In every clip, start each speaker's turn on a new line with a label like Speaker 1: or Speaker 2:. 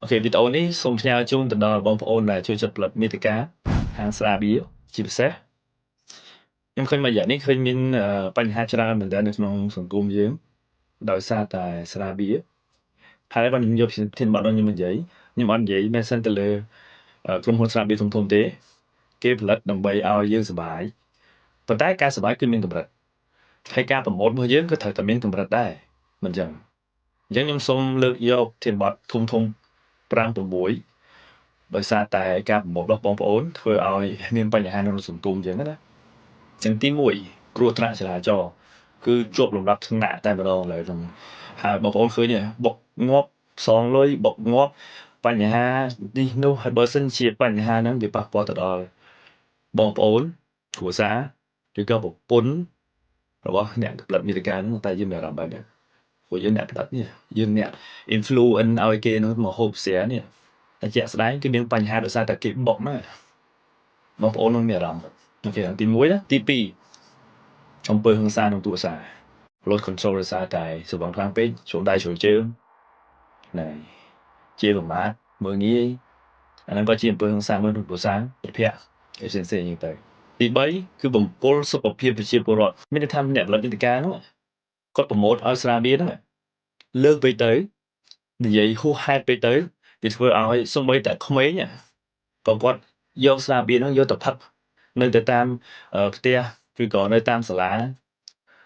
Speaker 1: អូខេវីដេអូនេះសូមផ្ញើជូនទៅដល់បងប្អូនដែលចូលចិត្តផលិតមាតិកាហាងស្រាបៀរជាពិសេសខ្ញុំឃើញមួយរយៈនេះឃើញមានបញ្ហាច្រើនមែនទែននៅក្នុងសង្គមយើងដោយសារតែស្រាបៀរហើយបើខ្ញុំយកធានបទរបស់ខ្ញុំនិយាយខ្ញុំអត់និយាយមែនសិនទៅលើក្រុមហ៊ុនស្រាបៀរធំៗទេគេផលិតដើម្បីឲ្យយើងសប្បាយប៉ុន្តែការសប្បាយគឺមានកម្រិតហើយការប្រម៉ូទរបស់យើងក៏ត្រូវតែមានកម្រិតដែរមិនចឹងអញ្ចឹងខ្ញុំសូមលើកយកធានបទធំៗ5-6ដោយសារតែការប្រម៉ូទរបស់បងប្អូនធ្វើឲ្យមានបញ្ហាក្នុងសង្គមអញ្ចឹងណាអញ្ចឹងទី1គ្រោះថ្នាក់ចរាចរណ៍គឺជាប់លំដាប់ថ្នាក់តែម្ដងឡើយហ្នឹងហើយបងប្អូនឃើញទេបុកងាប់សងលុយបុកងាប់បញ្ហានេះនោះហើយបើសិនជាបញ្ហាហ្នឹងវាប៉ះពាល់ទៅដល់បងប្អូនគ្រួសារឬក៏ប្រពន្ធរបស់អ្នកផលិតមាតិកាហ្នឹងតែយើងមានអារម្មណ៍បែបនេះព្រោះយើងអ្នកផលិតនេះយើងអ្នក influence ឲ្យគេហ្នឹងមកហូបស្រានេះតែជាក់ស្ដែងគឺមានបញ្ហាដោយសារតែគេបុកហ្នឹងបងប្អូននឹងមានអារម្មណ៍អូខេទី1ណាទី2អំពើហិង្សាក្នុងគ្រួសារ load control ដោយសារតែសង្វឹងខ្លាំងពេកជ្រុលដៃជ្រុលជើងណែជាប្រមាថមើលងាយអាហ្នឹងក៏ជាអំពើហិង្សាមួយក្នុងគ្រួសារពិភាក្សាផ្សេងៗហ្នឹងទៅទី3គឺបំពុលសុខភាពប្រជាពលរដ្ឋមានន័យថាអ្នកផលិតមាតិកាហ្នឹងគាត់ប្រម៉ូទឲ្យស្រាបៀរហ្នឹងលើសពេកទៅនិយាយហួសហេតុពេកទៅវាធ្វើឲ្យសូម្បីតែក្មេងក៏គាត់យកស្រាបៀរហ្នឹងយកទៅផឹកនៅទៅតាមផ្ទះឬក៏នៅតាមសាលា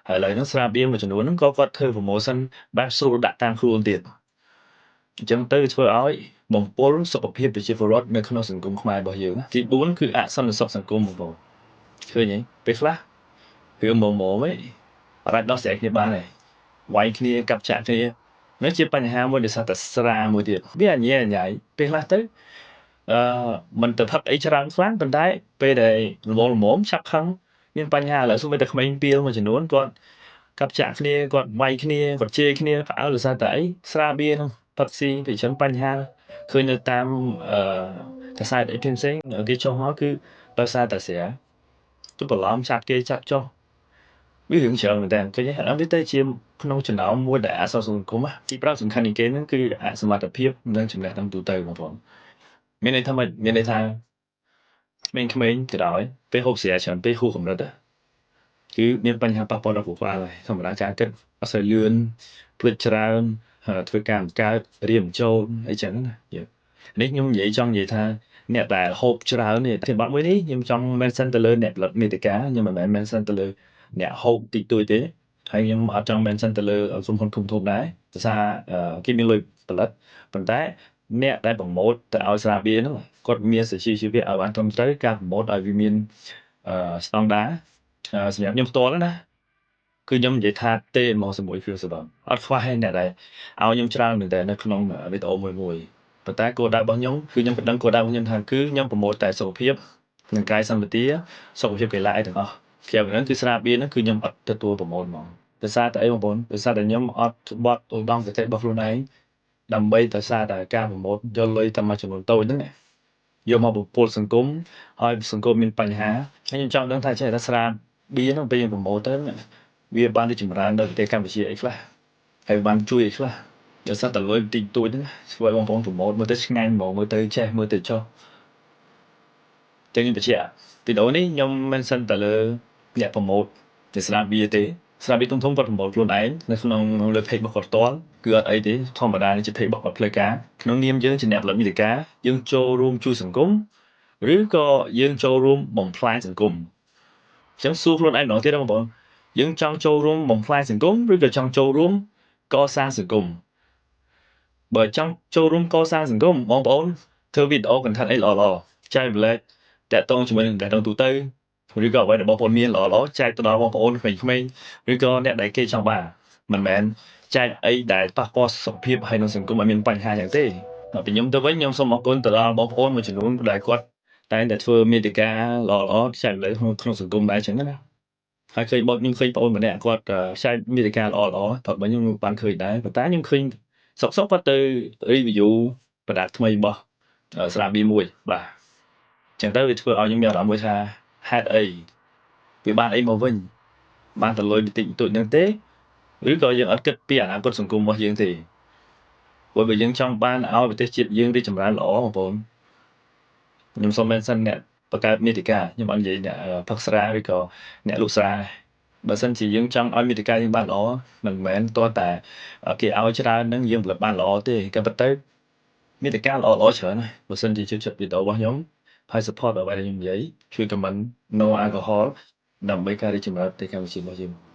Speaker 1: ហើយឥឡូវហ្នឹងស្រាបៀរមួយចំនួនហ្នឹងក៏គាត់ធ្វើ promotion បែបស្រួលដាក់តាមខ្លួនទៀតអញ្ចឹងទៅធ្វើឲ្យបំពុលសុខភាពប្រជាពលរដ្ឋនៅក្នុងសង្គមខ្មែររបស់យើងទី4គឺអសន្តិសុខសង្គមបងប្អូនឃើញទេពេលខ្លះរឿងម៉មៗអាចដោះស្រាយគ្នាបានទេវាយគ្នាកាប់ចាក់គ្នានេះជាបញ្ហាមួយដែលសារតែស្រាមួយទៀតវាអញ្ញាញ៉ៃពេលខ្លះទៅមិនទៅផឹកអីច្រើនខ្លាំងប៉ុន្តែពេលដែលល្មមឆាប់ខឹងមានបញ្ហាឥឡូវសូម្បីតែក្មេងពីលមួយចំនួនគាត់កាប់ចាក់គ្នាគាត់វាយគ្នាគាត់ជេរគ្នាផ្អើលដោយសារតែអីស្រាបៀរហ្នឹងផឹកស៊ីពីចឹងបញ្ហាឃើញនៅតាមកាសែតអីផ្សេងៗគេចុះមកគឺដោយសារតែស្រាទៅបន្លំចាប់គេចាប់ចុះវារឿងច្រើនមែនតើឃើញទេអានេះទៅជាក្នុងចំណោមមួយដែលអសរសង្គមទី5សំខាន់នៃគេហ្នឹងគឺអសមត្ថភាពនិងចំណេះដឹងទូទៅបងប្អូនមានន័យថាម៉េចមានន័យថាក្មេងៗទៅដល់ពេលហូបស្រាច្រើនពេកហួសកម្រិតគឺមានបញ្ហាប៉ះពាល់ដល់ខួរក្បាលហើយធម្មតាការគិតអត់សូវលឿនភ្លេចច្រើនធ្វើការបង្កើតរៀនចូលអីចឹងណានេះខ្ញុំនិយាយចង់និយាយថាអ្នកដែលហូបច្រើននេះធានបទមួយនេះខ្ញុំចង់មែនសិនទៅលើអ្នកផលិតមាតិកាខ្ញុំមិនមែនមែនសិនទៅលើអ្នកហូបតិចតួចទេហើយខ្ញុំអត់ចង់មែនសិនទៅលើក្រុមហ៊ុនធំៗដែរដោយសារគេមានលុយផលិតប៉ុន្តែអ្នកដែលប្រម៉ូទទៅឲ្យស្រាបៀរហ្នឹងគាត់មានសជីវភាពឲ្យបានត្រឹមត្រូវការប្រម៉ូទឲ្យវាមានស្តង់ដារសម្រាប់ខ្ញុំផ្ទាល់ណាគឺខ្ញុំនិយាយថាទេហ្មងជាមួយគ្រឿងសង្វឹងអត់ខ្វះទេអ្នកដែលឲ្យខ្ញុំច្រើនមែនតើនៅក្នុងវីដេអូមួយប៉ុន្តែគោលដៅរបស់ខ្ញុំគឺខ្ញុំដឹងគោលដៅរបស់ខ្ញុំថាគឺខ្ញុំប្រម៉ូទតែសុខភាពនិងកាយសម្បទាសុខភាពកីឡាអីទាំងអស់ក្រៅពីហ្នឹងគឺស្រាបៀរហ្នឹងគឺខ្ញុំអត់ទទួលប្រម៉ូទហ្មងដោយសារតែអីបងប្អូនដោយសារតែខ្ញុំអត់បត់ឧត្តមគតិរបស់ខ្លួនឯងដើម្បីដោយសារតែការប្រម៉ូទយកលុយតែមួយចំនួនតូចហ្នឹងយកមកបំពុលសង្គមឲ្យសង្គមមានបញ្ហាហើយខ្ញុំចង់ដឹងថាចេះតែស្រាបៀរហ្នឹងពេលយើងប្រម៉ូទទៅវាបានរីកចម្រើននៅប្រទេសកម្ពុជាអីខ្លះហើយបានជួយអីខ្លះដោយសារតែលុយបន្តិចតួចហ្នឹងធ្វើឲ្យបងប្អូនប្រម៉ូទមើលទៅឆ្ងាញ់ហ្មងមើលទៅចេះមើលទៅចុះចឹងខ្ញុំបញ្ជាក់វីដេអូនេះខ្ញុំមិនសិនទៅលើអ្នកប្រម៉ូទតែស្រាបៀរទេស្រាបៀរធំៗគាត់ប្រម៉ូទខ្លួនឯងនៅក្នុងលើ page របស់គាត់ផ្ទាល់គឺអត់អីទេធម្មតានេះជា page របស់គាត់ផ្លូវការក្នុងនាមយើងជាអ្នកផលិតមាតិកាយើងចូលរួមជួយសង្គមឬក៏យើងចូលរួមបំផ្លាញសង្គមអញ្ចឹងសួរខ្លួនឯងម្ដងទៀតបងប្អូនយើងចង់ចូលរួមបំផ្លាញសង្គមឬក៏ចង់ចូលរួមកសាងសង្គមបើចង់ចូលរួមកសាងសង្គមបងប្អូនធ្វើវីដេអូ content អីល្អៗចែករំលែកតាក់ទងជាមួយនឹងអ្នកទូទៅឬក៏អ្វីដែលបងប្អូនមានល្អៗចែកទៅដល់បងប្អូនក្មេងៗឬក៏អ្នកដែលគេចង់បានមិនមែនចែកអីដែលប៉ះពាល់សុខភាពហើយនឹងសង្គមឲ្យមានបញ្ហាយ៉ាងទេពីខ្ញុំទៅវិញខ្ញុំសូមអរគុណទៅដល់បងប្អូនមួយចំនួនដែលគាត់តែងតែធ្វើមាតិកាល្អៗចែករំលែកក្នុងសង្គមដែរអញ្ចឹងណាហើយឃើញបងខ្ញុំឃើញបងប្អូនម្នាក់គាត់ចែកមាតិកាល្អៗតែបើខ្ញុំបានឃើញដែរប៉ុន្តែខ្ញុំឃើញសុកគាត់ទៅ review ប្រដាប់ថ្មីរបស់ស្រាបៀរមួយបាទអញ្ចឹងទៅវាធ្វើឲ្យខ្ញុំមានអារម្មណ៍មួយថាហេតុអីវាបានអីមកវិញបានតែលុយបន្តិចបន្តួចហ្នឹងទេឬក៏យើងអត់គិតពីអនាគតសង្គមរបស់យើងទេ ព្រោះបើយើងចង់បានឲ្យប្រទេសជាតិយើងរីកចម្រើនល្អបងប្អូនខ្ញុំសូមមែនសិនអ្នកបង្កើតមាតិកាខ្ញុំអត់និយាយអ្នកផឹកស្រាឬក៏អ្នកលក់ស្រាបើសិនជាយើងចង់ឲ្យមាតិកាយើងបានល្អមិនមែនទាល់តែគេឲ្យច្រើនហ្នឹងយើងផលិតបានល្អទេក៏ប៉ុន្តែមាតិកាល្អៗច្រើនហើយបើសិនជាចូលចិត្តវីដេអូរបស់ខ្ញុំហើយ support អ្វីដែលខ្ញុំនិយាយជួយ comment no alcohol ដើម្បីការរីកចម្រើនប្រទេសកម្ពុជារបស់យើង